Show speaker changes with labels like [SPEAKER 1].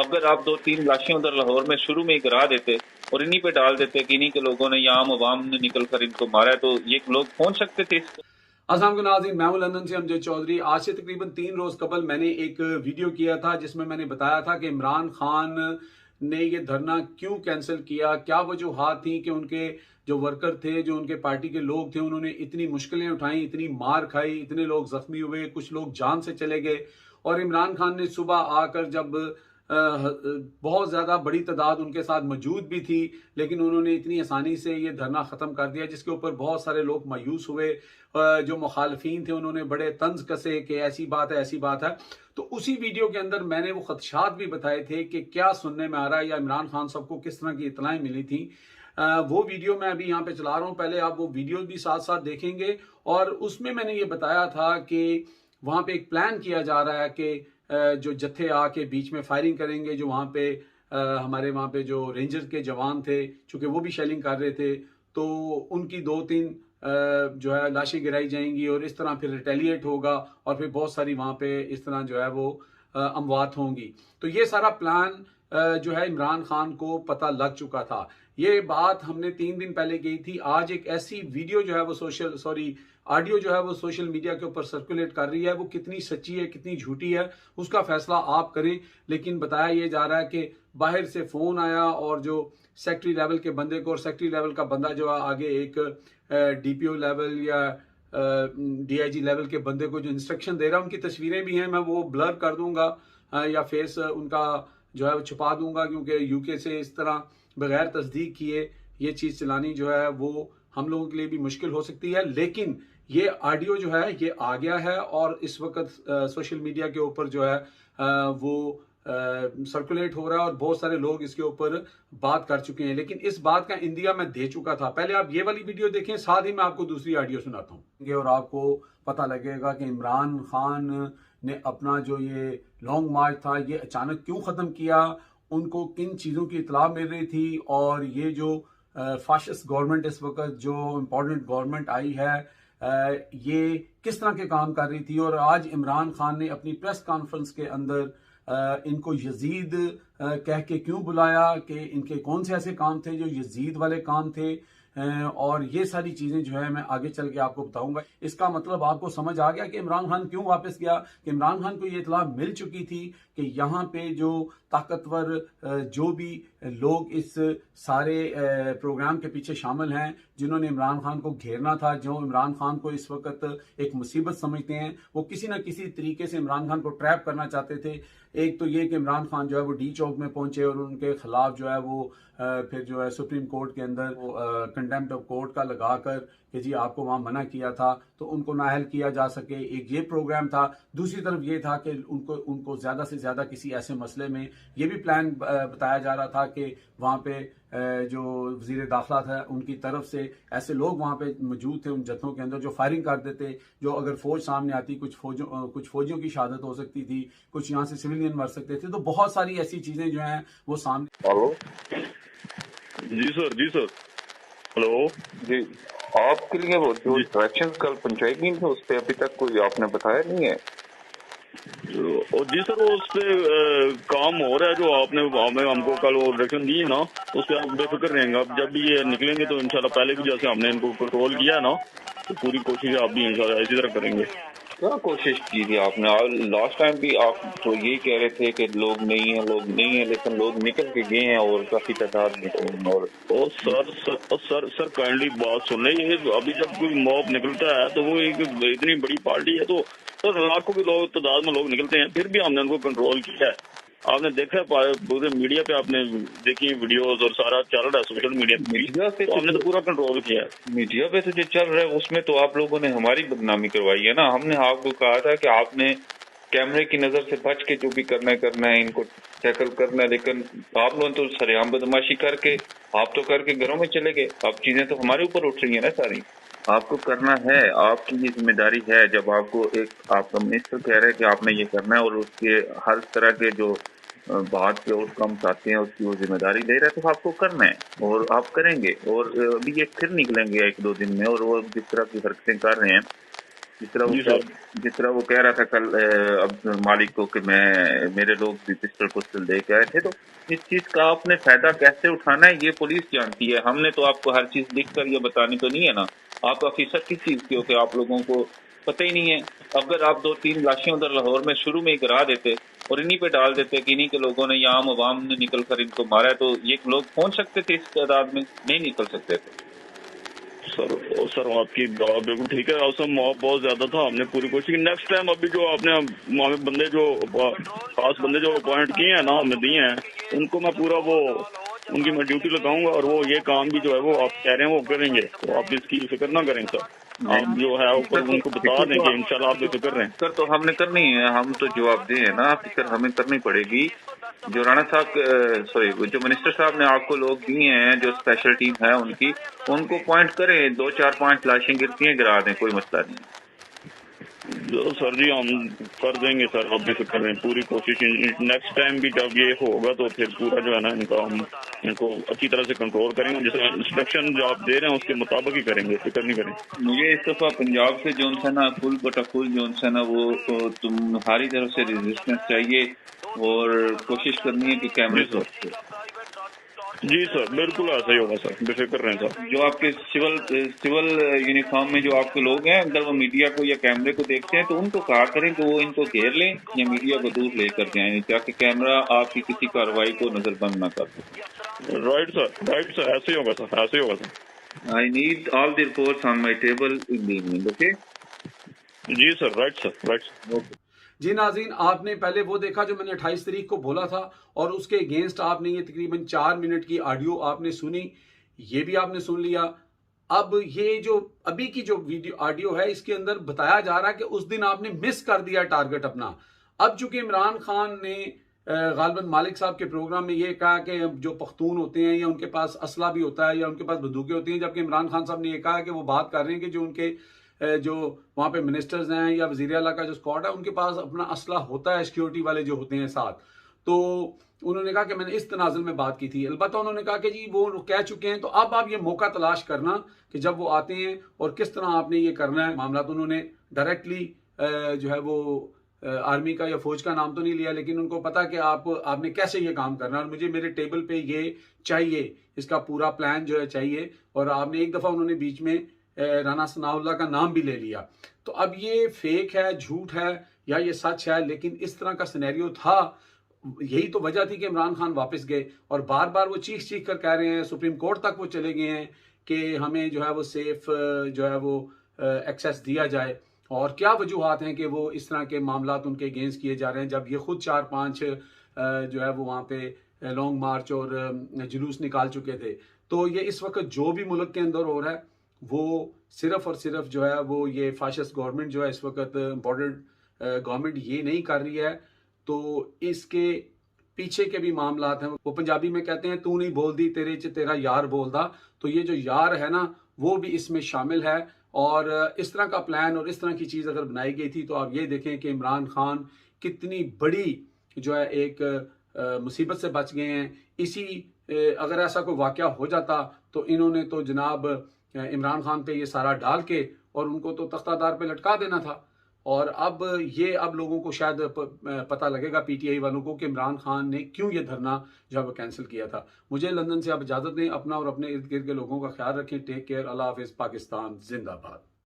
[SPEAKER 1] अगर आप 2-3 लाशें उधर लाहौर में शुरू में ही गिरा देते और इन्हीं पे डाल देते कि इन्हीं के लोगों ने या आम अवाम ने निकल कर इनको मारा है, तो ये लोग पहुंच सकते थे इसको।
[SPEAKER 2] अस्सलाम वालेकुम नाज़रीन, मैं हूं लंदन से अमजद चौधरी। आज से तकरीबन 3 रोज कबल मैंने एक वीडियो किया था जिसमें मैंने बताया था कि इमरान खान ने ये धरना क्यों कैंसिल किया, क्या वजूहात थी कि उनके जो वर्कर थे, जो उनके पार्टी के लोग थे, उन्होंने इतनी मुश्किलें उठाई, इतनी मार खाई, इतने लोग जख्मी हुए, कुछ लोग जान से चले गए। और इमरान खान ने सुबह आकर जब बहुत ज़्यादा बड़ी तादाद उनके साथ मौजूद भी थी, लेकिन उन्होंने इतनी आसानी से ये धरना ख़त्म कर दिया, जिसके ऊपर बहुत सारे लोग मायूस हुए। जो मुखालफीन थे उन्होंने बड़े तंज कसे कि ऐसी बात है, ऐसी बात है। तो उसी वीडियो के अंदर मैंने वो खदशात भी बताए थे कि क्या सुनने में आ रहा है या इमरान खान साहब को किस तरह की इतलाएं मिली थी। वो वीडियो मैं अभी यहाँ पे चला रहा हूँ, पहले आप वो वीडियो भी साथ साथ देखेंगे। और उसमें मैंने ये बताया था कि वहाँ पे एक प्लान किया जा रहा है कि जो जत्थे आके बीच में फायरिंग करेंगे, जो वहाँ पे हमारे वहाँ पे जो रेंजर के जवान थे, चूंकि वो भी शेलिंग कर रहे थे, तो उनकी 2-3 जो है लाशें गिराई जाएंगी और इस तरह फिर रिटेलिएट होगा और फिर बहुत सारी वहाँ पे इस तरह जो है वो अमवात होंगी। तो ये सारा प्लान जो है इमरान खान को पता लग चुका था। ये बात हमने 3 दिन पहले की थी। आज एक ऐसी वीडियो जो है वो ऑडियो जो है वो सोशल मीडिया के ऊपर सर्कुलेट कर रही है। वो कितनी सच्ची है, कितनी झूठी है, उसका फैसला आप करें। लेकिन बताया ये जा रहा है कि बाहर से फोन आया और जो सेक्रेटरी लेवल के बंदे को, और सेक्रेटरी लेवल का बंदा जो है आगे एक डीपीओ लेवल या डीआईजी लेवल के बंदे को जो इंस्ट्रक्शन दे रहा है, उनकी तस्वीरें भी हैं, मैं वो ब्लर कर दूंगा या फेस उनका जो है वो छुपा दूंगा, क्योंकि यूके से इस तरह बगैर तस्दीक किए ये चीज़ चलानी जो है वो हम लोगों के लिए भी मुश्किल हो सकती है। लेकिन ये ऑडियो जो है ये आ गया है और इस वक्त सोशल मीडिया के ऊपर जो है वो सर्कुलेट हो रहा है और बहुत सारे लोग इसके ऊपर बात कर चुके हैं। लेकिन इस बात का इंदिया मैं दे चुका था। पहले आप ये वाली वीडियो देखें, साथ ही मैं आपको दूसरी ऑडियो सुनाता हूँ और आपको पता लगेगा कि इमरान खान ने अपना जो ये लॉन्ग मार्च था ये अचानक क्यों ख़त्म किया, उनको किन चीज़ों की इतला मिल रही थी, और ये जो फाशिस्ट गवर्नमेंट इस वक्त जो इम्पोर्टेंट गवर्नमेंट आई है ये किस तरह के काम कर रही थी। और आज इमरान खान ने अपनी प्रेस कॉन्फ्रेंस के अंदर इनको यजीद कह के क्यों बुलाया, कि इनके कौन से ऐसे काम थे जो यजीद वाले काम थे। और ये सारी चीजें जो है मैं आगे चल के आपको बताऊंगा। इसका मतलब आपको समझ आ गया कि इमरान खान क्यों वापस गया, कि इमरान खान को ये इतला मिल चुकी थी कि यहाँ पे जो ताकतवर जो भी लोग इस सारे प्रोग्राम के पीछे शामिल हैं, जिन्होंने इमरान खान को घेरना था, जो इमरान खान को इस वक्त एक मुसीबत समझते हैं, वो किसी न किसी तरीके से इमरान खान को ट्रैप करना चाहते थे। एक तो ये कि इमरान खान जो है वो डी चौक में पहुंचे और उनके खिलाफ जो है वो फिर जो है सुप्रीम कोर्ट के अंदर वो कंटेम्प्ट ऑफ कोर्ट का लगाकर कि जी आपको वहां मना किया था, तो उनको नाअहल किया जा सके। एक ये प्रोग्राम था। दूसरी तरफ ये था कि उनको ज्यादा से ज्यादा किसी ऐसे मसले में, ये भी प्लान बताया जा रहा था कि वहां पे जो वजीर दाखिला था उनकी तरफ से ऐसे लोग वहां पे मौजूद थे उन जत्थों के अंदर जो फायरिंग कर देते, जो अगर फौज सामने आती कुछ फौजियों की शहादत हो सकती थी, कुछ यहाँ से सिविलियन मर सकते थे। तो बहुत सारी ऐसी चीजें जो हैं वो सामने।
[SPEAKER 1] हेलो
[SPEAKER 3] जी सर, जी सर। हेलो
[SPEAKER 1] जी, आपके लिए वो जो इलेक्शन कल पंचायत में थे उस पर अभी तक कोई आपने बताया नहीं है?
[SPEAKER 3] और जी सर, वो उस पे काम हो रहा है जो आपने हमको कल वो डायरेक्शन दी है ना, उस पर आप बेफिक्र रहेंगे। अब जब भी ये निकलेंगे तो इंशाल्लाह पहले भी जैसे हमने इनको कंट्रोल किया है ना, तो पूरी कोशिश आप भी इंशाल्लाह इसी तरह करेंगे।
[SPEAKER 1] क्या कोशिश की थी आपने? और लास्ट टाइम भी आप तो यही कह रहे थे कि लोग नहीं है, लेकिन लोग निकल के गए हैं और काफी तादाद में। और
[SPEAKER 3] सर काइंडली बात सुन ले। ये अभी जब कोई मॉब निकलता है तो वो एक इतनी बड़ी पार्टी है, तो सर लाखों के लोग तादाद में लोग निकलते हैं, फिर भी हमने उनको कंट्रोल किया है। आपने देखा पूरे मीडिया पे, आपने देखी वीडियोस और सारा चल रहा है सोशल मीडिया पे, तो हमने तो पूरा कंट्रोल किया है।
[SPEAKER 1] मीडिया पे तो जो चल रहा है उसमें तो आप लोगों ने हमारी बदनामी करवाई है ना। हमने आपको कहा था कि आपने कैमरे की नजर से बच के जो भी करना है इनको टैकल करना है, लेकिन आप लोगों ने तो सरेआम बदमाशी करके आप तो करके घरों में चले गए। अब चीजें तो हमारे ऊपर उठ रही है ना सारी। आपको करना है, आपकी ये जिम्मेदारी है। जब आपको एक आपका मिनिस्टर कह रहे हैं कि आपने ये करना है और उसके हर तरह के जो बात के आउटकम्स आते हैं उसकी वो जिम्मेदारी ले रहे हैं, तो आपको करना है और आप करेंगे। और अभी ये फिर निकलेंगे 1-2 दिन में, और वो जिस तरह की हरकतें कर रहे हैं जिस तरह वो कह रहा था कल अब मालिक को कि मेरे लोग भी पिस्टल दे के आए थे, तो इस चीज का आपने फायदा कैसे उठाना है ये पुलिस जानती है। हमने तो आपको हर चीज लिख कर ये बतानी तो नहीं है ना। आप ऑफिसर किस चीज के हो कि आप लोगों को पता ही नहीं है। अगर आप 2-3 लाशें उधर लाहौर में शुरू में ही गिरा देते और इन्हीं पे डाल देते कि इन्हीं के लोगों ने या आम अवाम ने निकल कर इनको मारा है, तो ये लोग पहुंच सकते थे इस तादाद में, नहीं निकल सकते थे।
[SPEAKER 3] सर आपकी बात बिल्कुल ठीक है। औसम मॉब बहुत ज्यादा था, हमने पूरी कोशिश की। नेक्स्ट टाइम अभी जो आपने हमें बंदे जो खास बंदे जो अपॉइंट किए हैं ना, हमें दिए हैं, उनको मैं पूरा वो उनकी मैं ड्यूटी लगाऊंगा और वो ये काम भी जो है वो आप कह रहे हैं वो करेंगे। तो आप इसकी फिक्र ना करें सर, आप जो है ऊपर उनको बता दें कि इंशाल्लाह आप बेफिक्र रहें।
[SPEAKER 1] सर तो हमने करनी है, हम तो जवाबदेह है ना, फिक्र हमें करनी पड़ेगी। जो राणा साहब सॉरी जो मिनिस्टर साहब ने आपको लोग दिए हैं, जो स्पेशल टीम है उनकी, उनको पॉइंट करें, 2-4-5 लाशें गिरती हैं गिरा दें, कोई मसला नहीं।
[SPEAKER 3] जो सर जी हम कर देंगे सर, आप भी फिक्र रहें, पूरी कोशिश। नेक्स्ट टाइम भी जब ये होगा तो फिर पूरा जो है ना हम इनको अच्छी तरह से कंट्रोल करेंगे। जैसे इंस्ट्रक्शन जो आप दे रहे हैं उसके मुताबिक ही करेंगे, फिक्र नहीं करें।
[SPEAKER 1] मुझे इस दफा पंजाब से जो है ना फुल बटा फुल जो है ना वो तो तुम्हारी तरफ से रेजिस्टेंस चाहिए और कोशिश करनी है कि कैमरे से।
[SPEAKER 3] जी सर बिल्कुल ऐसा ही होगा सर, बेफिक्र रहें सर।
[SPEAKER 1] जो आपके सिविल यूनिफॉर्म में जो आपके लोग हैं, अगर वो मीडिया को या कैमरे को देखते हैं तो उनको कहा करें कि वो इनको घेर लें या मीडिया को दूर लेकर जाएं, ताकि कैमरा आपकी किसी कार्रवाई को नजरबंद ना कर सके।
[SPEAKER 3] राइट सर ऐसे ही होगा सर, ऐसे ही होगा sir.
[SPEAKER 1] I need all the reports on my table in the evening. Okay
[SPEAKER 3] ji sir, right sir.
[SPEAKER 1] Okay
[SPEAKER 2] ji नाज़रीन, आपने पहले वो देखा जो मैंने 28 तारीख को बोला था और उसके अगेंस्ट आपने ये तकरीबन 4 मिनट की ऑडियो आपने सुनी, ये भी आपने सुन लिया। अब ये जो अभी की जो वीडियो ऑडियो है इसके अंदर बताया जा रहा है कि उस दिन आपने मिस कर दिया टारगेट अपना। अब चूंकि इमरान खान ने गालिबन मालिक साहब के प्रोग्राम में ये कहा कि जो पख्तून होते हैं या उनके पास असला भी होता है या उनके पास बंदूकें होती हैं, जबकि इमरान खान साहब ने ये कहा कि वो बात कर रहे हैं कि जो उनके जो वहाँ पे मिनिस्टर्स हैं या वज़ीर आला का जो स्क्वाड है उनके पास अपना असला होता है, सिक्योरिटी वाले जो होते हैं साथ। तो उन्होंने कहा कि मैंने इस तनाजुल में बात की थी। अलबत्ता उन्होंने कहा कि जी वो कह चुके हैं, तो अब आप ये मौका तलाश करना कि जब वो आते हैं और किस तरह आपने ये करना है मामला। तो उन्होंने डायरेक्टली जो है वो आर्मी का या फौज का नाम तो नहीं लिया, लेकिन उनको पता कि आपने कैसे ये काम करना है और मुझे मेरे टेबल पे ये चाहिए, इसका पूरा प्लान जो है चाहिए। और आपने एक दफ़ा उन्होंने बीच में राना सनाउल्लाह का नाम भी ले लिया। तो अब ये फेक है, झूठ है या ये सच है, लेकिन इस तरह का सिनेरियो था। यही तो वजह थी कि इमरान खान वापस गए और बार बार वो चीख कर कह रहे हैं, सुप्रीम कोर्ट तक वो चले गए हैं कि हमें जो है वो सेफ जो है वो एक्सेस दिया जाए। और क्या वजूहत हैं कि वो इस तरह के मामलात उनके अगेंस्ट किए जा रहे हैं, जब ये खुद 4-5 जो है वो वहाँ पे लॉन्ग मार्च और जुलूस निकाल चुके थे। तो ये इस वक्त जो भी मुल्क के अंदर हो रहा है वो सिर्फ और सिर्फ जो है वो ये फाशिस्ट गवर्नमेंट जो है इस वक्त बॉर्डर गवर्नमेंट ये नहीं कर रही है, तो इसके पीछे के भी मामलात हैं। वो पंजाबी में कहते हैं तू नहीं बोल दी तेरे च तेरा यार बोलदा। तो ये जो यार है ना वो भी इसमें शामिल है। और इस तरह का प्लान और इस तरह की चीज़ अगर बनाई गई थी तो आप ये देखें कि इमरान खान कितनी बड़ी जो है एक मुसीबत से बच गए हैं। इसी अगर ऐसा कोई वाक़या हो जाता तो इन्होंने तो जनाब इमरान खान पे ये सारा डाल के और उनको तो तख्तादार पे लटका देना था। और अब लोगों को शायद पता लगेगा पीटीआई वालों को कि इमरान खान ने क्यों ये धरना जो है कैंसिल किया था। मुझे लंदन से आप इजाज़त दें। अपना और अपने इर्द गिर्द के लोगों का ख्याल रखें। Take care. अल्लाह हाफिज़। पाकिस्तान जिंदाबाद।